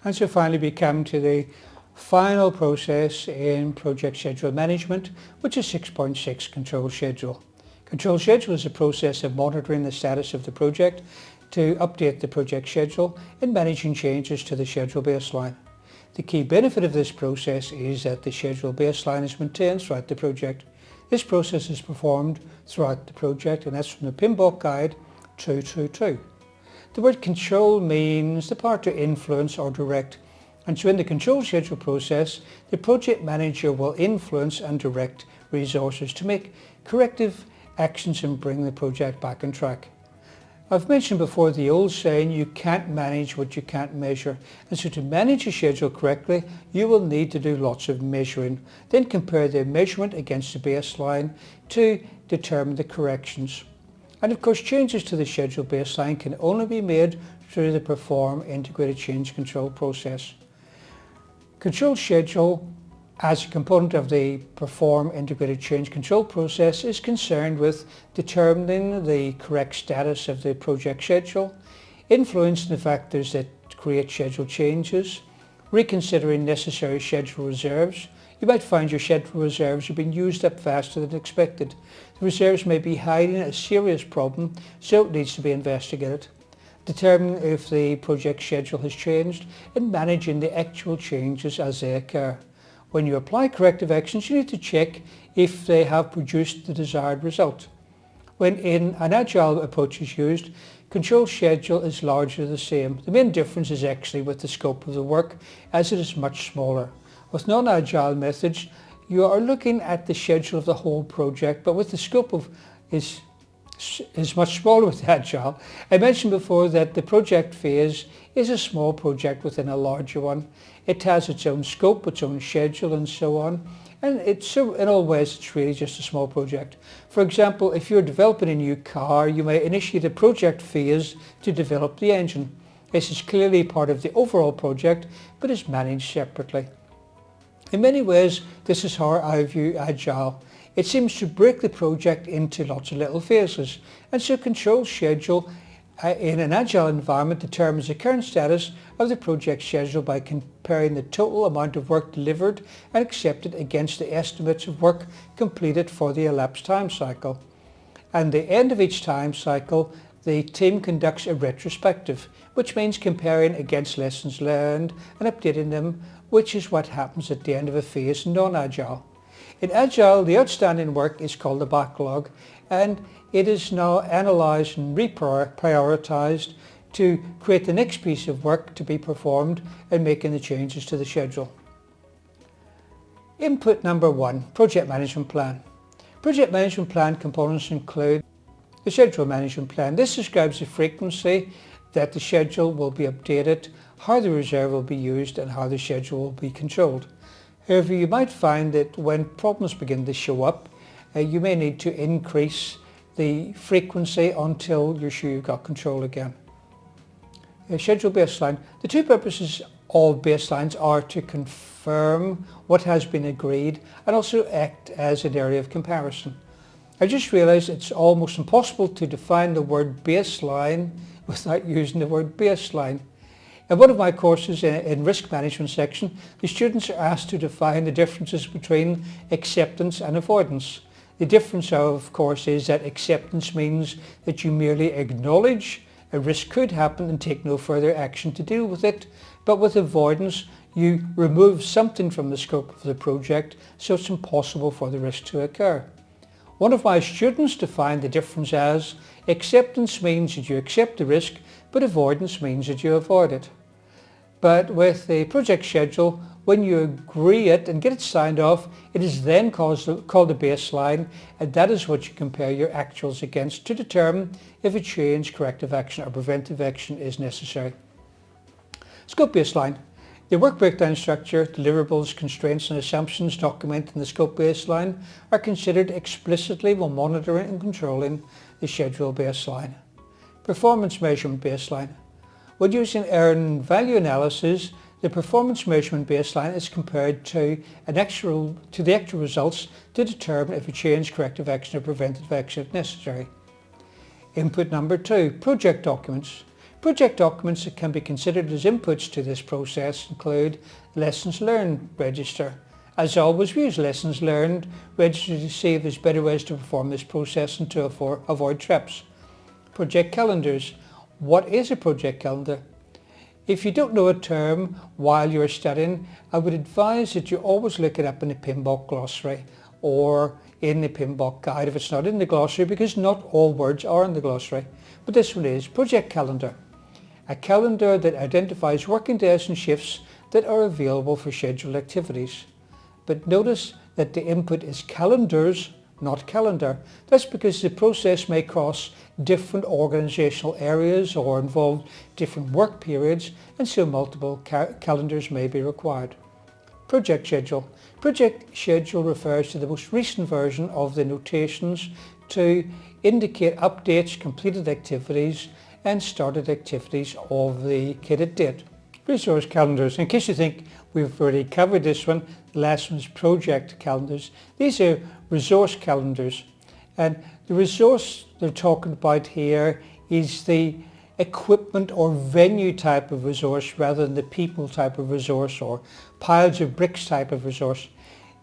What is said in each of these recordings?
And so finally we come to the final process in project schedule management, which is 6.6 control schedule. Control schedule is a process of monitoring the status of the project to update the project schedule and managing changes to the schedule baseline. The key benefit of this process is that the schedule baseline is maintained throughout the project. This process is performed throughout the project, and that's from the PMBOK Guide 222. The word control means the power to influence or direct, and so in the control schedule process, the project manager will influence and direct resources to make corrective actions and bring the project back on track. I've mentioned before the old saying, you can't manage what you can't measure, and so to manage a schedule correctly, you will need to do lots of measuring, then compare the measurement against the baseline to determine the corrections. And of course, changes to the schedule baseline can only be made through the Perform Integrated Change Control process. Control schedule, as a component of the Perform Integrated Change Control process, is concerned with determining the correct status of the project schedule, influencing the factors that create schedule changes, reconsidering necessary schedule reserves. You might find your schedule reserves have been used up faster than expected. The reserves may be hiding a serious problem, so it needs to be investigated. Determining if the project schedule has changed and managing the actual changes as they occur. When you apply corrective actions, you need to check if they have produced the desired result. When an agile approach is used, control schedule is largely the same. The main difference is actually with the scope of the work, as it is much smaller. With non-agile methods, you are looking at the schedule of the whole project, but with the scope of is much smaller with agile. I mentioned before that the project phase is a small project within a larger one. It has its own scope, its own schedule, and so on. And in all ways, it's really just a small project. For example, if you're developing a new car, you may initiate a project phase to develop the engine. This is clearly part of the overall project, but is managed separately. In many ways, this is how I view agile. It seems to break the project into lots of little phases, and so control schedule in an agile environment determines the current status of the project schedule by comparing the total amount of work delivered and accepted against the estimates of work completed for the elapsed time cycle. At the end of each time cycle, the team conducts a retrospective, which means comparing against lessons learned and updating them, which is what happens at the end of a phase in non-agile. In Agile, the outstanding work is called the backlog, and it is now analysed and reprioritised to create the next piece of work to be performed and making the changes to the schedule. Input number 1, Project Management Plan. Project Management Plan components include the Schedule Management Plan. This describes the frequency that the schedule will be updated, how the reserve will be used, and how the schedule will be controlled. However, you might find that when problems begin to show up, you may need to increase the frequency until you're sure you've got control again. Schedule baseline. The two purposes of baselines are to confirm what has been agreed and also act as an area of comparison. I just realised it's almost impossible to define the word baseline without using the word baseline. In one of my courses in risk management section, the students are asked to define the differences between acceptance and avoidance. The difference, of course, is that acceptance means that you merely acknowledge a risk could happen and take no further action to deal with it. But with avoidance, you remove something from the scope of the project, so it's impossible for the risk to occur. One of my students defined the difference as acceptance means that you accept the risk, but avoidance means that you avoid it. But with the project schedule, when you agree it and get it signed off, it is then called a baseline, and that is what you compare your actuals against to determine if a change, corrective action or preventive action is necessary. Scope baseline. The work breakdown structure, deliverables, constraints and assumptions documented in the scope baseline are considered explicitly while monitoring and controlling the schedule baseline. Performance measurement baseline. When using earned value analysis, the performance measurement baseline is compared to the actual results to determine if a change, corrective action or preventive action is necessary. Input number 2, project documents. Project documents that can be considered as inputs to this process include Lessons Learned Register. As always, we use Lessons Learned Register to see if there's better ways to perform this process and to avoid traps. Project calendars. What is a project calendar? If you don't know a term while you're studying, I would advise that you always look it up in the PMBOK glossary or in the PMBOK guide if it's not in the glossary, because not all words are in the glossary. But this one is project calendar. A calendar that identifies working days and shifts that are available for scheduled activities. But notice that the input is calendars, not calendar. That's because the process may cross different organisational areas or involve different work periods, and so multiple calendars may be required. Project schedule. Project schedule refers to the most recent version of the notations to indicate updates, completed activities and started activities of the indicated date. Resource calendars. In case you think we've already covered this one, the last one's project calendars. These are resource calendars, and the resource they're talking about here is the equipment or venue type of resource rather than the people type of resource or piles of bricks type of resource.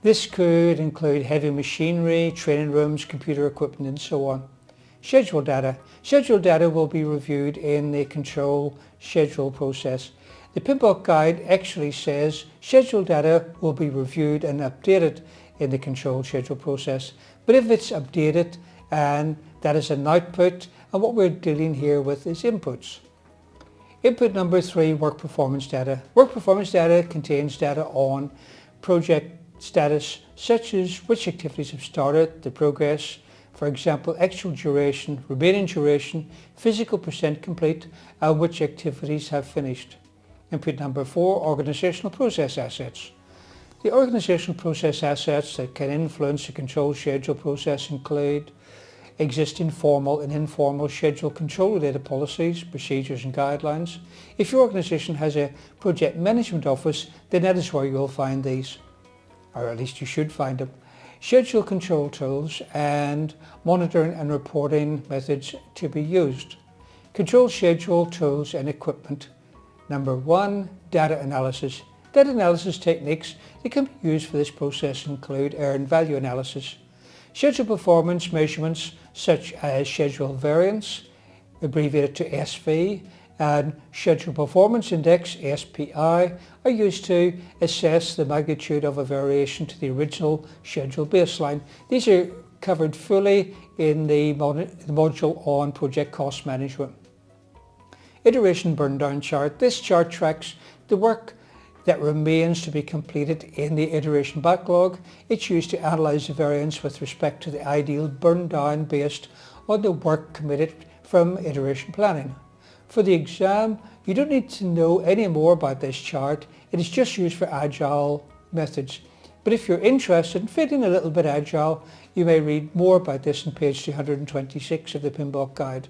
This could include heavy machinery, training rooms, computer equipment and so on. Schedule data. Schedule data will be reviewed in the control schedule process. The PMBOK guide actually says schedule data will be reviewed and updated in the control schedule process. But if it's updated, and that is an output, and what we're dealing here with is inputs. Input number 3, work performance data. Work performance data contains data on project status, such as which activities have started, the progress, for example, actual duration, remaining duration, physical % complete, and which activities have finished. Input number 4, organizational process assets. The organizational process assets that can influence the control schedule process include existing formal and informal schedule control related policies, procedures and guidelines. If your organization has a project management office, then that is where you will find these, or at least you should find them. Schedule control tools and monitoring and reporting methods to be used. Control schedule tools and equipment. Number 1, data analysis. Data analysis techniques that can be used for this process include earned value analysis. Schedule performance measurements such as schedule variance, abbreviated to SV, and schedule performance index, SPI, are used to assess the magnitude of a variation to the original schedule baseline. These are covered fully in the module on project cost management. Iteration burn down chart. This chart tracks the work that remains to be completed in the iteration backlog. It's used to analyse the variance with respect to the ideal burn down based on the work committed from iteration planning. For the exam, you don't need to know any more about this chart. It is just used for agile methods. But if you're interested in feeling a little bit agile, you may read more about this on page 226 of the PMBOK guide.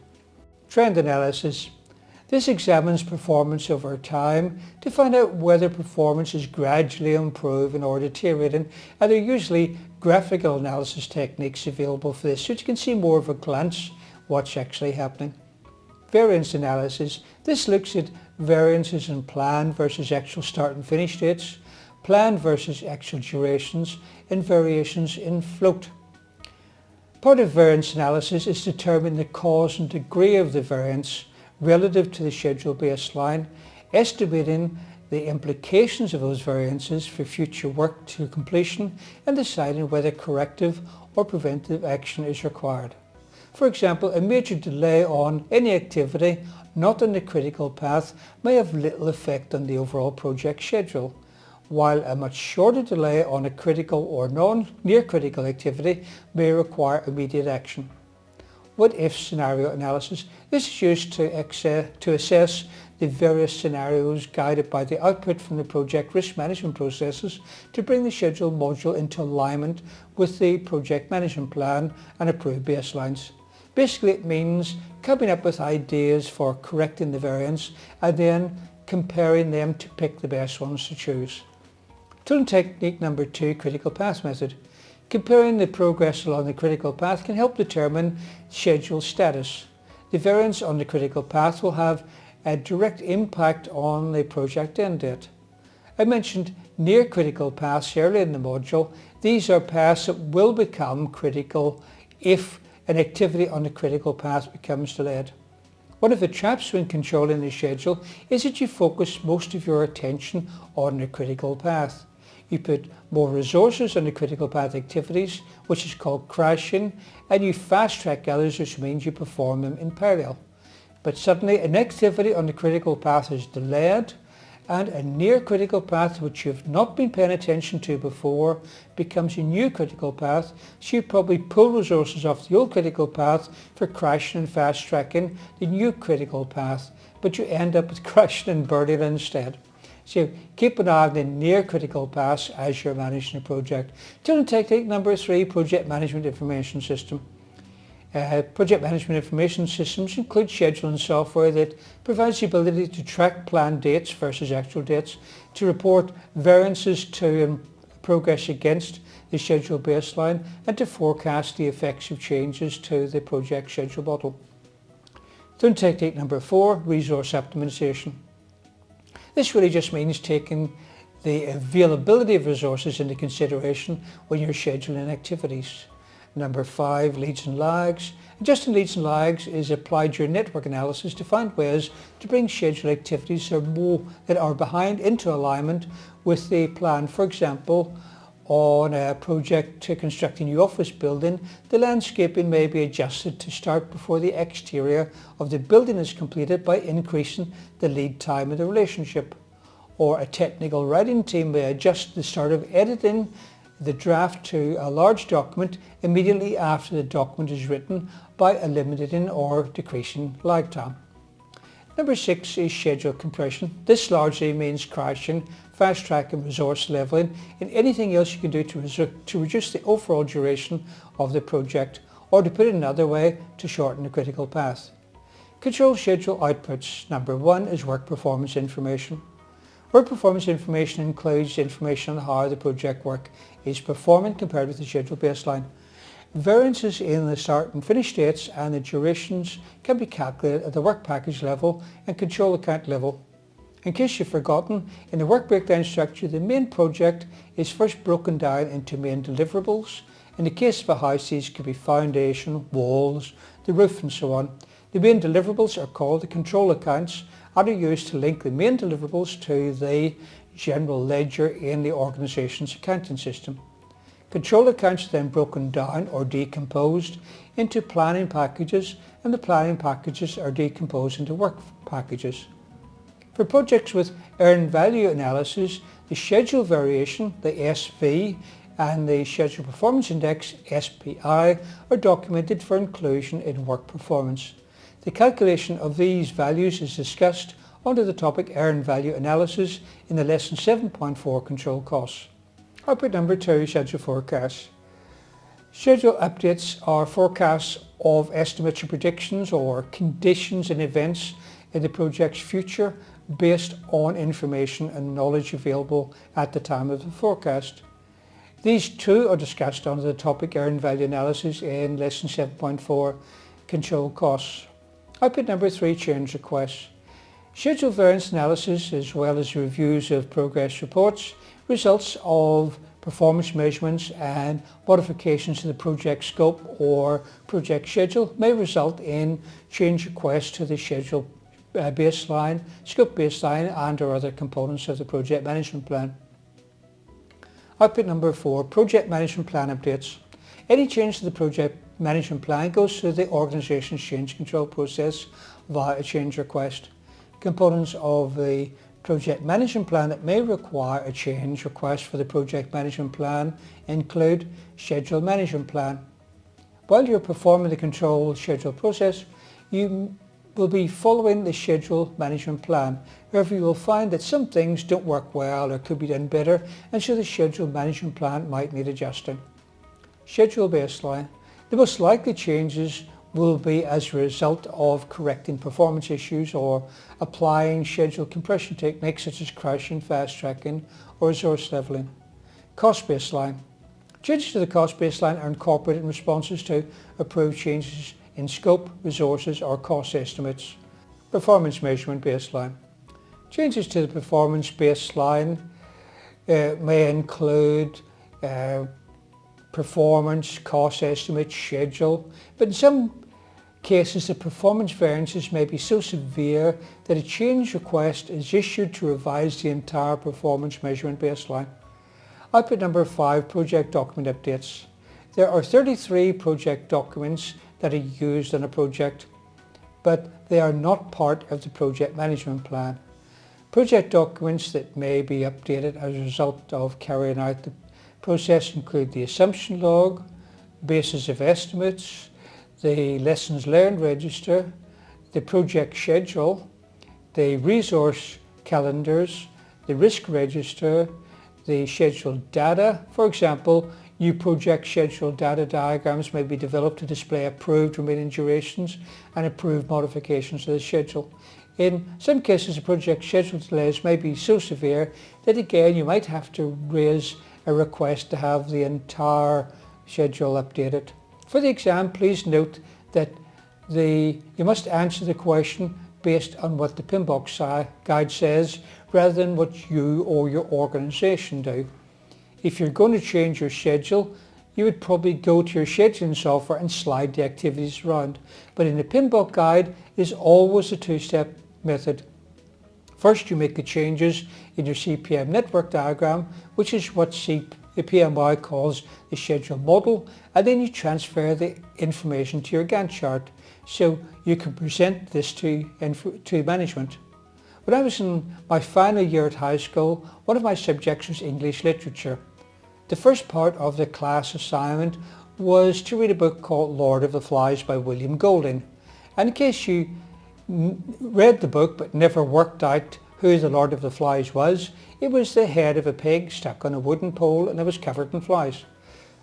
Trend analysis. This examines performance over time to find out whether performance is gradually improving or deteriorating, and there are usually graphical analysis techniques available for this, so you can see more of a glance what's actually happening. Variance analysis. This looks at variances in planned versus actual start and finish dates, planned versus actual durations, and variations in float. Part of variance analysis is determining the cause and degree of the variance relative to the schedule baseline, estimating the implications of those variances for future work to completion, and deciding whether corrective or preventive action is required. For example, a major delay on any activity not on the critical path may have little effect on the overall project schedule, while a much shorter delay on a critical or near critical activity may require immediate action. What if scenario analysis. This is used to assess the various scenarios guided by the output from the project risk management processes to bring the schedule module into alignment with the project management plan and approved baselines. Basically, it means coming up with ideas for correcting the variance and then comparing them to pick the best ones to choose. Tool and technique number 2, critical path method. Comparing the progress along the critical path can help determine schedule status. The variance on the critical path will have a direct impact on the project end date. I mentioned near critical paths earlier in the module. These are paths that will become critical if an activity on the critical path becomes delayed. One of the traps when controlling the schedule is that you focus most of your attention on the critical path. You put more resources on the critical path activities, which is called crashing, and you fast track others, which means you perform them in parallel. But suddenly an activity on the critical path is delayed, and a near critical path which you've not been paying attention to before becomes a new critical path, so you probably pull resources off the old critical path for crashing and fast tracking the new critical path, but you end up with crashing and burning instead. So keep an eye on the near critical paths as you're managing a project. Turning to technique number 3, Project Management Information System. Project Management Information Systems include scheduling software that provides the ability to track planned dates versus actual dates, to report variances to and progress against the schedule baseline, and to forecast the effects of changes to the project schedule model. Then technique number 4, Resource Optimization. This really just means taking the availability of resources into consideration when you're scheduling activities. Number 5, leads and lags. Adjusting leads and lags is applied during network analysis to find ways to bring scheduled activities that are behind into alignment with the plan. For example, on a project to construct a new office building, the landscaping may be adjusted to start before the exterior of the building is completed by increasing the lead time of the relationship. Or a technical writing team may adjust the start of editing the draft to a large document immediately after the document is written by eliminating or decreasing lag time. Number 6 is schedule compression. This largely means crashing, fast track and resource leveling, and anything else you can do to reduce the overall duration of the project, or to put it another way, to shorten the critical path. Control schedule outputs. Number 1 is work performance information. Work performance information includes information on how the project work is performing compared with the schedule baseline. Variances in the start and finish dates and the durations can be calculated at the work package level and control account level. In case you've forgotten, in the work breakdown structure, the main project is first broken down into main deliverables. In the case of a house, these could be foundation, walls, the roof and so on. The main deliverables are called the control accounts and are used to link the main deliverables to the general ledger in the organization's accounting system. Control accounts are then broken down or decomposed into planning packages, and the planning packages are decomposed into work packages. For projects with earned value analysis, the schedule variation, the SV, and the schedule performance index, SPI, are documented for inclusion in work performance. The calculation of these values is discussed under the topic Earned Value Analysis in the lesson 7.4 Control Costs. Output number 2, Schedule Forecasts. Schedule updates are forecasts of estimates or predictions or conditions and events in the project's future based on information and knowledge available at the time of the forecast. These two are discussed under the topic Earned Value Analysis in lesson 7.4 Control Costs. Output number 3, Change Requests. Schedule variance analysis, as well as reviews of progress reports, results of performance measurements and modifications to the project scope or project schedule may result in change requests to the schedule baseline, scope baseline and or other components of the project management plan. Output number 4, Project Management Plan Updates. Any change to the project management plan goes through the organization's change control process via a change request. Components of the project management plan that may require a change request for the project management plan include schedule management plan. While you're performing the control schedule process, you will be following the schedule management plan. However, you will find that some things don't work well or could be done better, and so the schedule management plan might need adjusting. Schedule baseline. The most likely changes will be as a result of correcting performance issues or applying schedule compression techniques such as crashing, fast tracking or resource leveling. Cost baseline. Changes to the cost baseline are incorporated in responses to approved changes in scope, resources or cost estimates. performance measurement baseline. Changes to the performance baseline may include performance, cost estimate, schedule, but in some cases the performance variances may be so severe that a change request is issued to revise the entire performance measurement baseline. Output number 5, project document updates. There are 33 project documents that are used on a project, but they are not part of the project management plan. Project documents that may be updated as a result of carrying out the process include the assumption log, basis of estimates, the lessons learned register, the project schedule, the resource calendars, the risk register, the scheduled data. For example, new project schedule data diagrams may be developed to display approved remaining durations and approved modifications to the schedule. In some cases, the project schedule delays may be so severe that again you might have to raise a request to have the entire schedule updated. For the exam, please note that you must answer the question based on what the PMBOK guide says rather than what you or your organisation do. If you're going to change your schedule, you would probably go to your scheduling software and slide the activities around. But in the PMBOK guide, it is always a two-step method. First, you make the changes in your CPM network diagram, which is what the PMI calls the schedule model, and then you transfer the information to your Gantt chart so you can present this to management. When I was in my final year at high school, one of my subjects was English literature. The first part of the class assignment was to read a book called Lord of the Flies by William Golding. And in case you read the book but never worked out who the Lord of the Flies was, it was the head of a pig stuck on a wooden pole and it was covered in flies.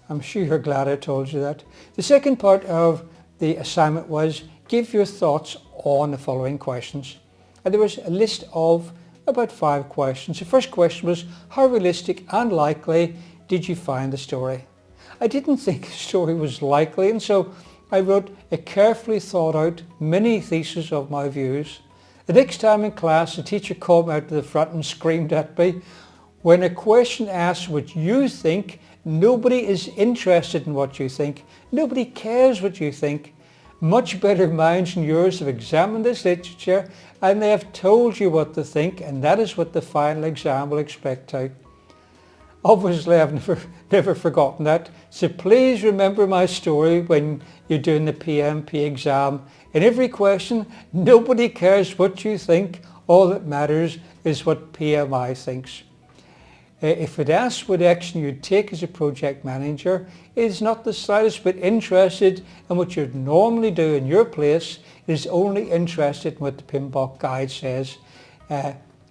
I'm sure you're glad I told you that. The second part of the assignment was give your thoughts on the following questions. And there was a list of about 5 questions. The first question was, how realistic and likely did you find the story? I didn't think the story was likely, and so I wrote a carefully thought out mini thesis of my views. The next time in class, the teacher called me out to the front and screamed at me, when a question asks what you think, nobody is interested in what you think. Nobody cares what you think. Much better minds than yours have examined this literature and they have told you what to think, and that is what the final exam will expect out. Obviously, I've never forgotten that, so please remember my story when you're doing the PMP exam. In every question, nobody cares what you think. All that matters is what PMI thinks. If it asks what action you'd take as a project manager, it is not the slightest bit interested in what you'd normally do in your place. It is only interested in what the PMBOK guide says,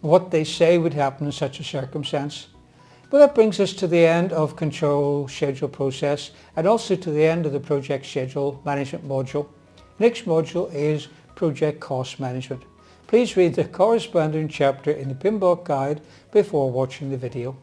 what they say would happen in such a circumstance. But that brings us to the end of control schedule process and also to the end of the project schedule management module. The next module is project cost management. Please read the corresponding chapter in the PMBOK guide before watching the video.